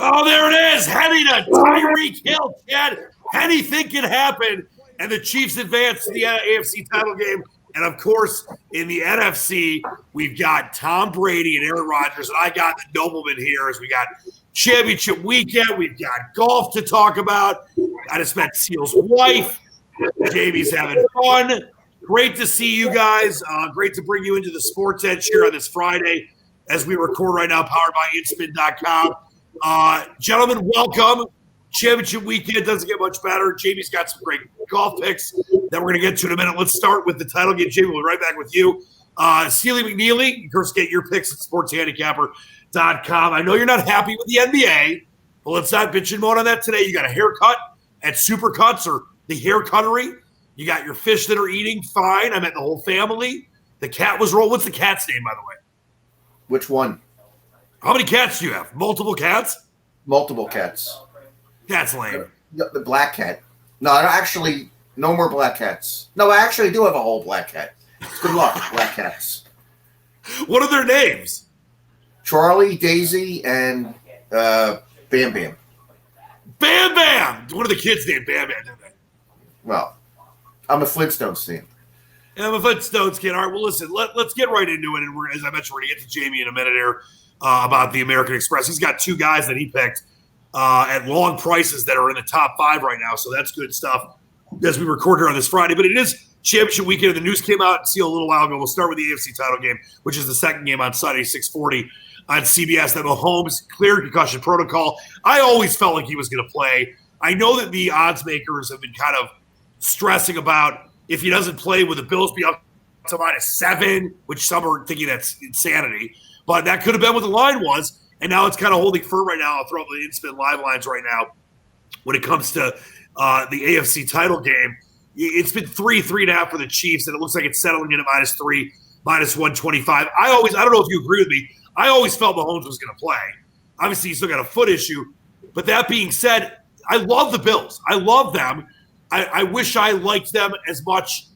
Oh, there it is. Heading to Tyreek Hill, Chad. Anything can happen. And the Chiefs advance to the AFC title game. And, of course, in the NFC, we've got Tom Brady and Aaron Rodgers. And I got the nobleman here as we got championship weekend. We've got golf to talk about. I just met Seal's wife. Jamie's having fun. Great to see you guys. Great to bring you into the Sportsedge here on this Friday as we record right now, powered by inspin.com. Gentlemen, welcome. Championship weekend doesn't get much better. Jamie's got some great golf picks that we're going to get to in a minute. Let's start with the title game. Jamie, we'll be right back with you. Steely McNeely, of course, get your picks at SportsHandicapper.com. I know you're not happy with the NBA, but let's not bitch and moan on that today. You got a haircut at Supercuts or the Hair Cuttery. You got your fish that are eating fine. I met the whole family. The cat was rolling. What's the cat's name, by the way? Which one? How many cats do you have? Multiple cats? Multiple cats. That's lame. The black cat. No, actually, no more black cats. No, I actually do have a whole black cat. Good luck, black cats. What are their names? Charlie, Daisy, and Bam Bam. Bam Bam! What are the kids named Bam Bam, didn't they? Well, I'm a Flintstones fan. Yeah, I'm a Flintstones kid. All right, well, listen, let's get right into it. And as I mentioned, we're going to get to Jamie in a minute here about the American Express. He's got two guys that he picked at long prices that are in the top 5 right now. So that's good stuff as we record here on this Friday. But it is championship weekend. The news came out a little while ago. We'll start with the AFC title game, which is the second game on Sunday, 6:40 on CBS. That Mahomes cleared concussion protocol. I always felt like he was going to play. I know that the odds makers have been kind of stressing about if he doesn't play, will the Bills be up to -7, which some are thinking that's insanity. But that could have been what the line was. And now it's kind of holding firm right now. I'll throw up the in-spin live lines right now. When it comes to the AFC title game, it's been 3.5 for the Chiefs, and it looks like it's settling in at -3, -125. I don't know if you agree with me. I always felt Mahomes was going to play. Obviously, he's still got a foot issue. But that being said, I love the Bills. I love them. I wish I liked them as much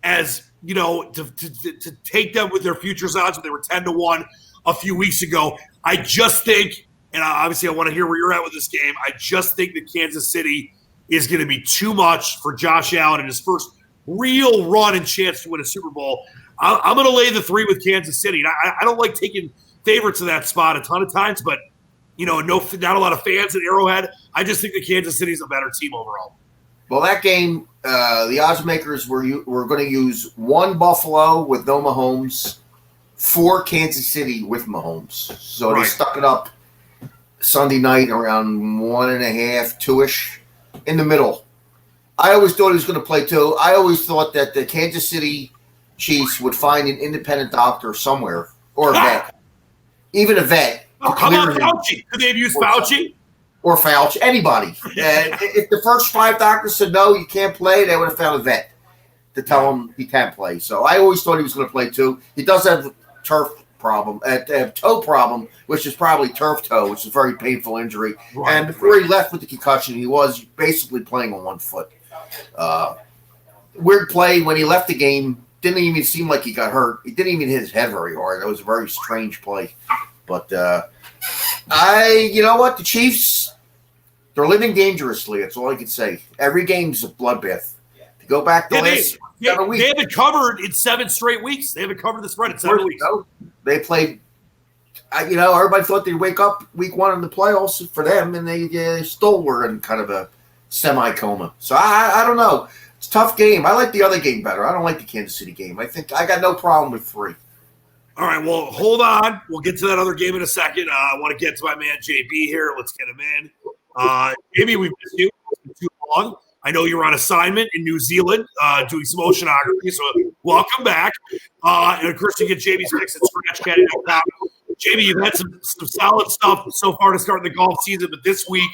as, to take them with their futures odds when they were 10-1 a few weeks ago. I just think, and obviously I want to hear where you're at with this game, I just think that Kansas City is going to be too much for Josh Allen in his first real run and chance to win a Super Bowl. I'm going to lay the 3 with Kansas City. And I don't like taking favorites in that spot a ton of times, but, not a lot of fans at Arrowhead. I just think that Kansas City is a better team overall. Well, that game, the odds makers were going to use 1 Buffalo with no Mahomes, 4 Kansas City with Mahomes. So They stuck it up Sunday night around 1.5, 2-ish in the middle. I always thought he was going to play too. I always thought that the Kansas City Chiefs would find an independent doctor somewhere or a vet, even a vet. Oh, come on, Fauci. Could they have used Fauci? Or Fauci, anybody. If the first 5 doctors said no, you can't play, they would have found a vet to tell him he can't play. So I always thought he was going to play too. He does have a toe problem, which is probably turf toe, which is a very painful injury. Right. And before he left with the concussion, he was basically playing on 1 foot. Weird play when he left the game. Didn't even seem like he got hurt. He didn't even hit his head very hard. That was a very strange play. But you know what? The Chiefs, they're living dangerously. That's all I can say. Every game's a bloodbath. To go back to last 7 weeks. They haven't covered in 7 straight weeks. They haven't covered the spread in 7 weeks. They played, everybody thought they'd wake up week 1 in the playoffs for them, and they still were in kind of a semi-coma. So I don't know. It's a tough game. I like the other game better. I don't like the Kansas City game. I think I got no problem with 3. All right, well, hold on. We'll get to that other game in a second. I want to get to my man JB here. Let's get him in. JB, we've missed you. It's been too long. I know you're on assignment in New Zealand doing some oceanography, so welcome back. And, of course, you get JB's picks at ScratchCaddy.com. JB, you've had some solid stuff so far to start the golf season, but this week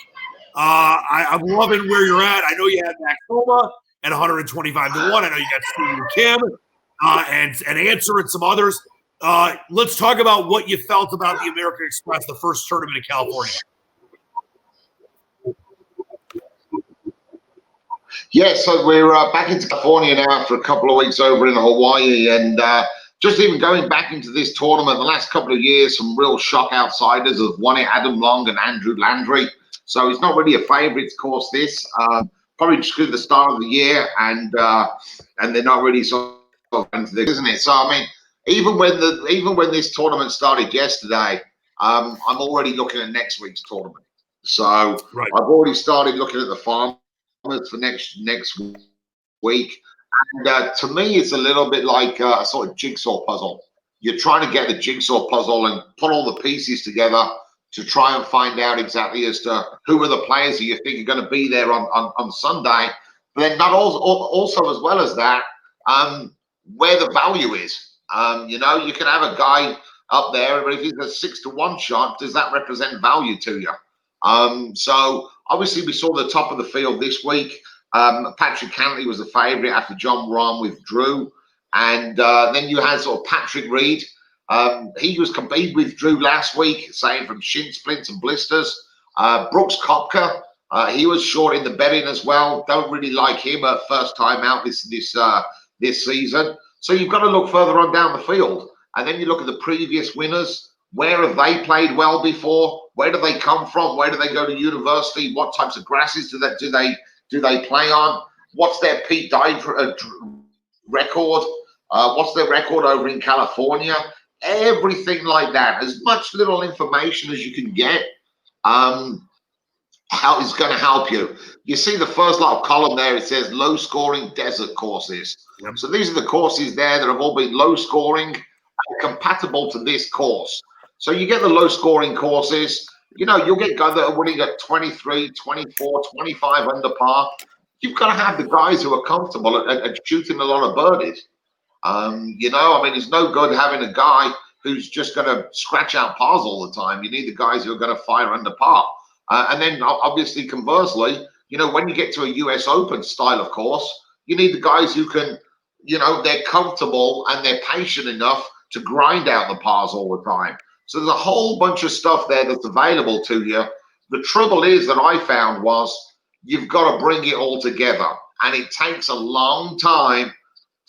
I'm loving where you're at. I know you had Max Homa at 125-1. I know you got Stephen Kim and Answer and some others. Let's talk about what you felt about the American Express, the first tournament in California. Yeah, so we're back into California now after a couple of weeks over in Hawaii, and just even going back into this tournament, the last couple of years, some real shock outsiders have won it, Adam Long and Andrew Landry. So it's not really a favourites course, this. Probably just because of the start of the year, and they're not really sort of into this, isn't it? So, I mean, even when this tournament started yesterday, I'm already looking at next week's tournament. So right. I've already started looking at the farmers for next week. And to me, it's a little bit like a sort of jigsaw puzzle. You're trying to get the jigsaw puzzle and put all the pieces together to try and find out exactly as to who are the players that you think are going to be there on Sunday. But then not also as well as that, where the value is. You know, you can have a guy up there, but if he's a 6-1 shot, does that represent value to you? So obviously we saw the top of the field this week. Patrick Cantley was the favourite after John Rahm withdrew. And then you had sort of Patrick Reed. He withdrew last week, saying from shin splints and blisters. Brooks Koepka, he was short in the betting as well. Don't really like him at first time out this season. So you've got to look further on down the field. And then you look at the previous winners. Where have they played well before? Where do they come from? Where do they go to university? What types of grasses do they play on? What's their Pete Dye record? What's their record over in California? Everything like that. As much little information as you can get, how is going to help you. You see the first little column there, it says low scoring desert courses. Yep. So these are the courses there that have all been low scoring and compatible to this course. So you get the low scoring courses, you know, you'll get guys that are winning at 23, 24, 25 under par. You've got to have the guys who are comfortable at shooting a lot of birdies. You know, I mean, it's no good having a guy who's just going to scratch out pars all the time. You need the guys who are going to fire under par. And then obviously, conversely, you know, when you get to a US Open style of course, you need the guys who can, you know, they're comfortable and they're patient enough to grind out the pars all the time. So there's a whole bunch of stuff there that's available to you. The trouble is that I found was you've got to bring it all together. And it takes a long time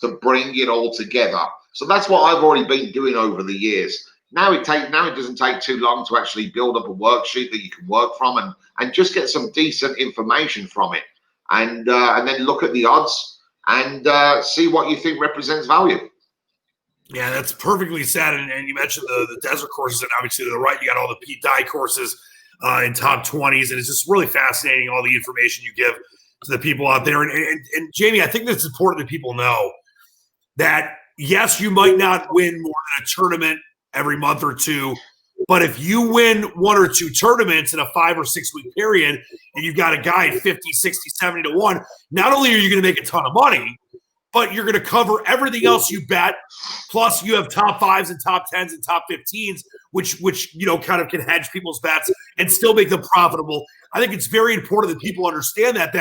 to bring it all together. So that's what I've already been doing over the years. Now it doesn't take too long to actually build up a worksheet that you can work from and just get some decent information from it. And then look at the odds and see what you think represents value. Yeah, that's perfectly said. And you mentioned the desert courses, and obviously to the right, you got all the Pete Dye courses in top 20s. And it's just really fascinating, all the information you give to the people out there. And Jamie, I think it's important that people know that, yes, you might not win more than a tournament every month or two, but if you win one or two tournaments in a 5 or 6 week period and you've got a guy at 50, 60, 70 to 1, not only are you going to make a ton of money, but you're going to cover everything else you bet. Plus you have top 5s and top 10s and top 15s, which you know, kind of can hedge people's bets and still make them profitable. I think it's very important that people understand that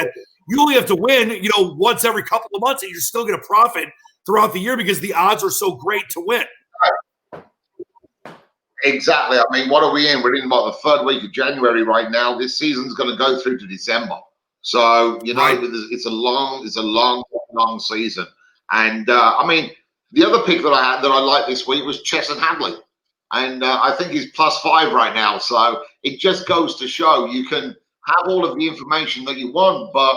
you only have to win, you know, once every couple of months and you're still going to profit throughout the year because the odds are so great to win. Exactly. I mean, what are we in? We're in about the third week of January right now. This season's going to go through to December. So, you know, right. It's a long season. And, I mean, the other pick that I had that I liked this week was Chesson Hadley. And I think he's +5 right now. So it just goes to show you can have all of the information that you want, but,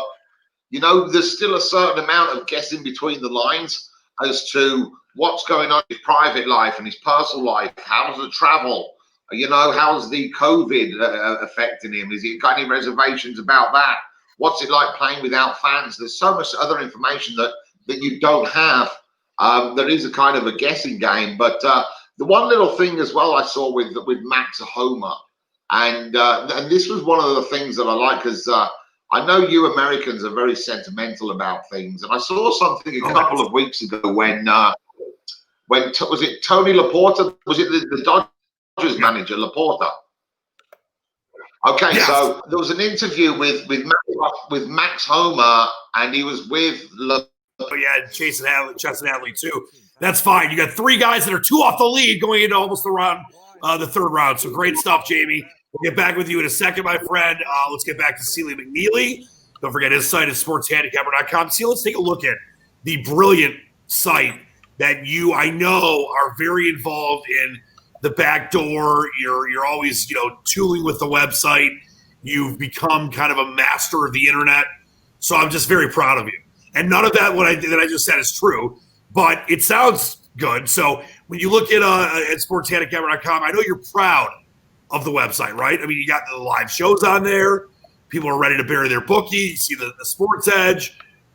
you know, there's still a certain amount of guessing between the lines as to what's going on in his private life and his personal life. How's the travel? You know, how's the COVID affecting him? Has he got any reservations about that? What's it like playing without fans? There's so much other information that you don't have. There is a kind of a guessing game. But the one little thing as well I saw with Max Homa, and this was one of the things that I like because I know you Americans are very sentimental about things. And I saw something a couple of weeks ago when was it Tony Laporta? Was it the Dodgers manager, Laporta? Okay, yes. So there was an interview with Max Homa, and he was with Chesson Hadley too. That's fine. You got 3 guys that are 2 off the lead going into almost the third round. So great stuff, Jamie. We'll get back with you in a second, my friend. Let's get back to Sealy McNeely. Don't forget his site is sportshandicapper.com. See, let's take a look at the brilliant site that you, I know, are very involved in the back door. You're always, tooling with the website. You've become kind of a master of the internet. So I'm just very proud of you. And none of that that I just said is true, but it sounds good. So when you look at SportsHandicapper.com, I know you're proud of the website, right? I mean, you got the live shows on there. People are ready to bury their bookie. You see the Sportsedge,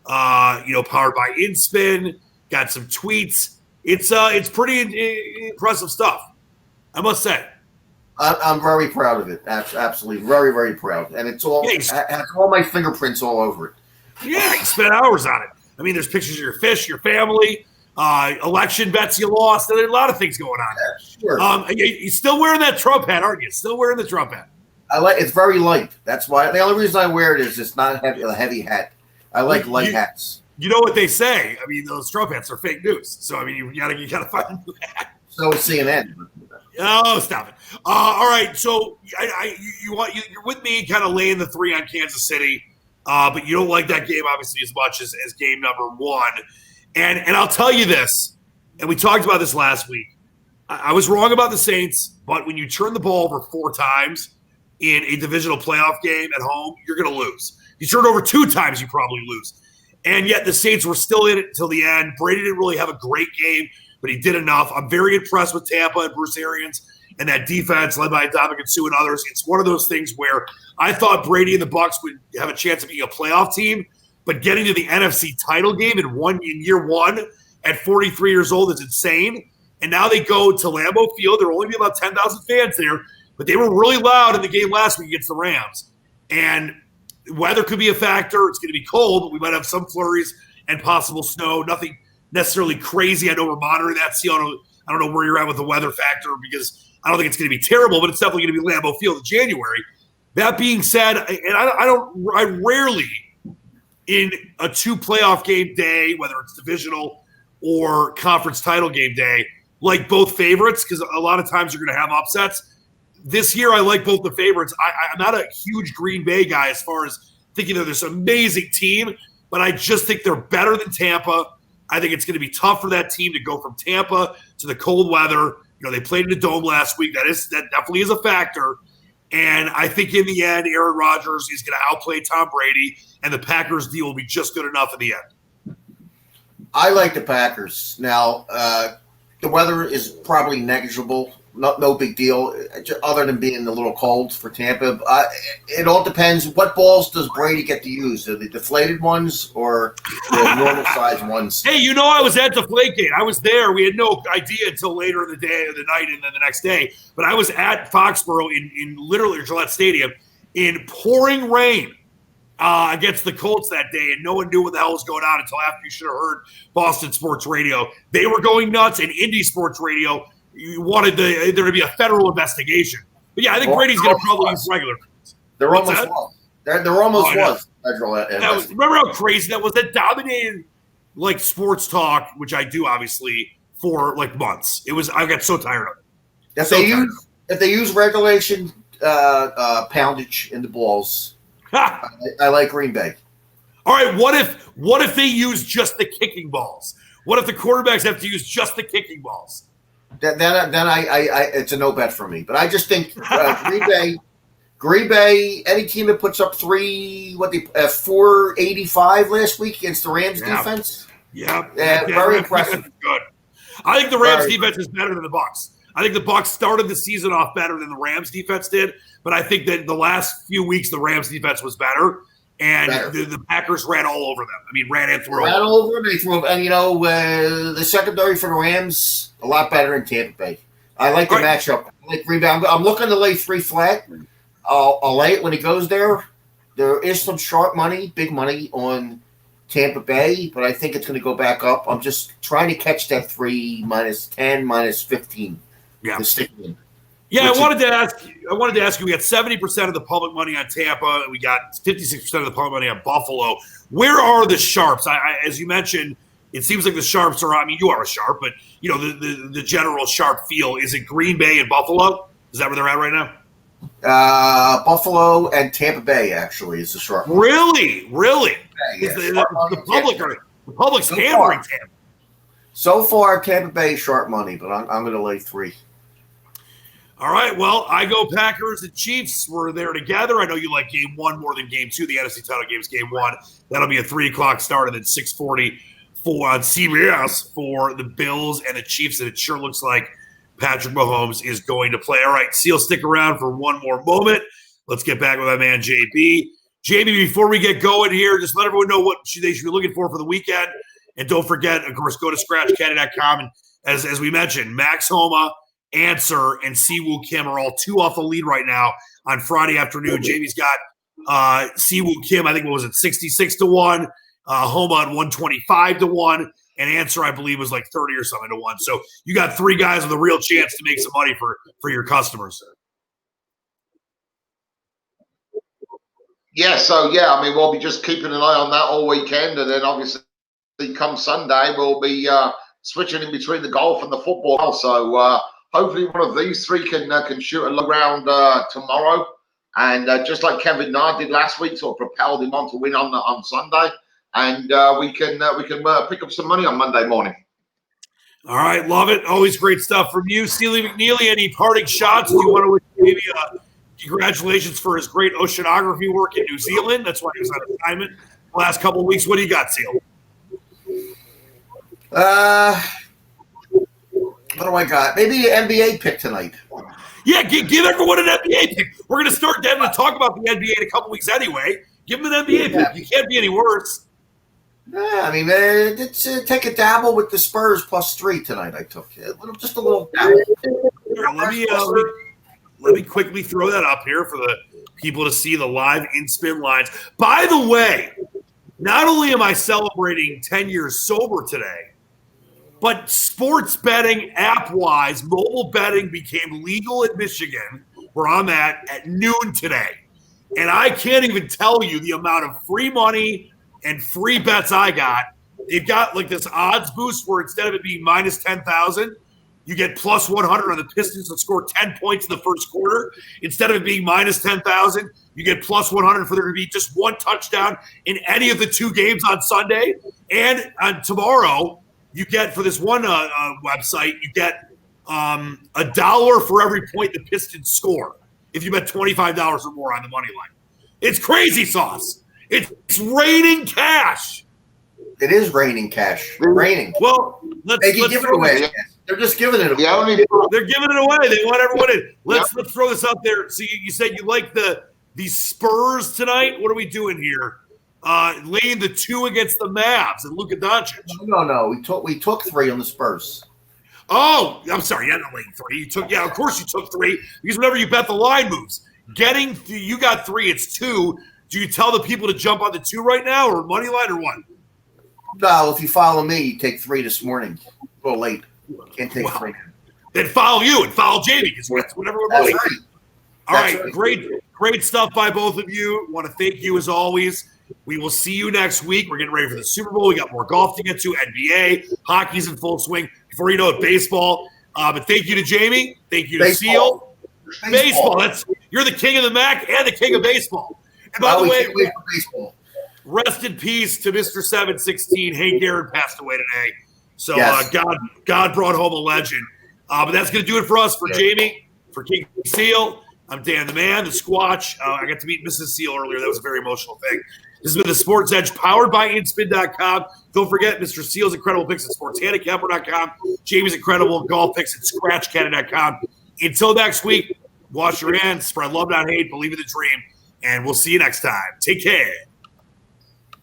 powered by InSpin. Got some tweets. It's pretty impressive stuff, I must say. I'm very proud of it. Absolutely, very, very proud. And it's all has all my fingerprints all over it. Yeah, you spent hours on it. I mean, there's pictures of your fish, your family, election bets you lost. There's a lot of things going on. Yeah, sure. You're still wearing that Trump hat, aren't you? Still wearing the Trump hat. It's very light. That's why the only reason I wear it is it's not a heavy hat. I like light hats. You know what they say? I mean, those Trump hats are fake news. So I mean, you gotta find a new hat. So is CNN. Oh, stop it! All right, so you're with me, kind of laying the 3 on Kansas City, but you don't like that game obviously as much as game number 1. And I'll tell you this, and we talked about this last week. I was wrong about the Saints, but when you turn the ball over 4 times in a divisional playoff game at home, you're going to lose. You turn it over 2 times, you probably lose. And yet the Saints were still in it until the end. Brady didn't really have a great game, but he did enough. I'm very impressed with Tampa and Bruce Arians and that defense led by Dominican Sue and others. It's one of those things where I thought Brady and the Bucs would have a chance of being a playoff team, but getting to the NFC title game in year one at 43 years old is insane. And now they go to Lambeau Field. There will only be about 10,000 fans there, but they were really loud in the game last week against the Rams. And weather could be a factor. It's going to be cold, but we might have some flurries and possible snow. Nothing necessarily crazy. I know we're monitoring that. See, I don't know where you're at with the weather factor because I don't think it's going to be terrible, but it's definitely going to be Lambeau Field in January. That being said, and I rarely in a 2 playoff game day, whether it's divisional or conference title game day, like both favorites because a lot of times you're going to have upsets. This year, I like both the favorites. I'm not a huge Green Bay guy as far as thinking they're this amazing team, but I just think they're better than Tampa. I think it's going to be tough for that team to go from Tampa to the cold weather. They played in the dome last week. That definitely is a factor. And I think in the end, Aaron Rodgers is going to outplay Tom Brady, and the Packers deal will be just good enough in the end. I like the Packers. Now, the weather is probably negligible. No big deal, other than being a little cold for Tampa. It all depends. What balls does Brady get to use? Are the deflated ones or the normal size ones? Hey, I was at Deflategate. I was there. We had no idea until later in the day or the night and then the next day. But I was at Foxborough in literally Gillette Stadium in pouring rain against the Colts that day, and no one knew what the hell was going on until after you should have heard Boston Sports Radio. They were going nuts, and Indy Sports Radio – you wanted there to be a federal investigation. But yeah, I think Brady's going to probably use regular. There almost was. There almost was federal investigation. Remember how crazy that was? That dominated like sports talk, which I do obviously for like months. I got so tired of it. If they use regulation poundage in the balls, I like Green Bay. All right, what if they use just the kicking balls? What if the quarterbacks have to use just the kicking balls? Then I it's a no bet for me. But I just think Green Bay, any team that puts up 485 last week against the Rams defense. Yeah, very impressive. Good. I think the Rams defense is better than the Bucs. I think the Bucs started the season off better than the Rams defense did, but I think that the last few weeks the Rams defense was better. And the Packers ran all over them. I mean, ran and threw. Ran all over them. They threw. And, the secondary for the Rams, a lot better than Tampa Bay. I like the matchup. I like Green Bay. I'm looking to lay 3 flat. I'll lay it when it goes there. There is some sharp money, big money on Tampa Bay, but I think it's going to go back up. I'm just trying to catch that 3 -10, -15. Yeah. To stick in. Yeah, I wanted to ask you. We got 70% of the public money on Tampa. We got 56% of the public money on Buffalo. Where are the sharps? As you mentioned, it seems like the sharps are. I mean, you are a sharp, but the general sharp feel. Is it Green Bay and Buffalo? Is that where they're at right now? Buffalo and Tampa Bay actually is the sharp. Really? Yeah, The public's hammering Tampa. So far, Tampa Bay sharp money, but I'm going to lay 3. All right, well, I go Packers and Chiefs. We're there together. I know you like game 1 more than game 2. The NFC title game is game 1. That'll be a 3 o'clock start, and then 6:40 on CBS for the Bills and the Chiefs, and it sure looks like Patrick Mahomes is going to play. All right, Seal, stick around for one more moment. Let's get back with my man, JB. JB, before we get going here, just let everyone know what they should be looking for the weekend. And don't forget, of course, go to ScratchCaddy.com. And as we mentioned, Max Homa, Answer, and Siwoo Kim are all 2 off the lead right now on Friday afternoon. Jamie's got Siwoo Kim, I think, what was it, 66-1, Homa at 125-1, and Answer, I believe, was like 30 or something to 1. So you got 3 guys with a real chance to make some money for your customers. Yeah, I mean, we'll be just keeping an eye on that all weekend, and then obviously come Sunday, we'll be switching in between the golf and the football. So hopefully one of these 3 can shoot a low round tomorrow, and just like Kevin Na did last week, sort of propelled him on to win on Sunday, and we can pick up some money on Monday morning. All right, love it. Always great stuff from you, Sealy McNeely. Any parting shots? Do you want to wish maybe congratulations for his great oceanography work in New Zealand? That's why he was on assignment the last couple of weeks. What do you got, Seal? What do I got? Maybe an NBA pick tonight. Yeah, give everyone an NBA pick. We're going to start getting to talk about the NBA in a couple weeks anyway. Give them an NBA pick. You can't be any worse. Yeah, I mean, let's take a dabble with the Spurs +3 tonight. I took just a little dabble. Here, let me quickly throw that up here for the people to see the live in-spin lines. By the way, not only am I celebrating 10 years sober today, but sports betting app-wise, mobile betting became legal in Michigan, where I'm at noon today. And I can't even tell you the amount of free money and free bets I got. They've got like this odds boost where instead of it being minus 10,000, you get plus 100 on the Pistons to score 10 points in the first quarter. Instead of it being minus 10,000, you get plus 100 for there to be just 1 touchdown in any of the 2 games on Sunday. And on tomorrow, you get for this one website, you get $1 for every point the Pistons score if you bet $25 or more on the money line. It's crazy sauce. It's raining cash. It is raining cash. Raining. Well, let's give it away. They're just giving it away. They're giving it away. They want everyone in. Let's throw this out there. So you said you like the Spurs tonight. What are we doing here? Laying the 2 against the Mavs and Luka Doncic. No. We took 3 on the Spurs. Oh, I'm sorry. Yeah, not laying 3. Of course you took 3 because whenever you bet the line moves, you got 3. It's 2. Do you tell the people to jump on the 2 right now, or money line, or what? No, if you follow me, you take 3 this morning. A little late. Can't take 3. Then follow you and follow Jamie because that's what everyone wants. Right. All right, great stuff by both of you. Want to thank you as always. We will see you next week. We're getting ready for the Super Bowl. We got more golf to get to, NBA, hockey's in full swing. Before you know it, baseball. But thank you to Jamie. Thank you to Seal. Baseball. You're the king of the MAC and the king of baseball. And by the way, baseball. Rest in peace to Mr. 716. Hank Aaron passed away today. So God brought home a legend. But that's going to do it for us, for Jamie, for King Seal. I'm Dan the Man, the Squatch. I got to meet Mrs. Seal earlier. That was a very emotional thing. This has been the Sports Edge, powered by InSpin.com. Don't forget Mr. Seal's incredible picks at SportsHandicapper.com. Jamie's incredible golf picks at ScratchCaddy.com. Until next week, wash your hands, spread love, not hate, believe in the dream, and we'll see you next time. Take care.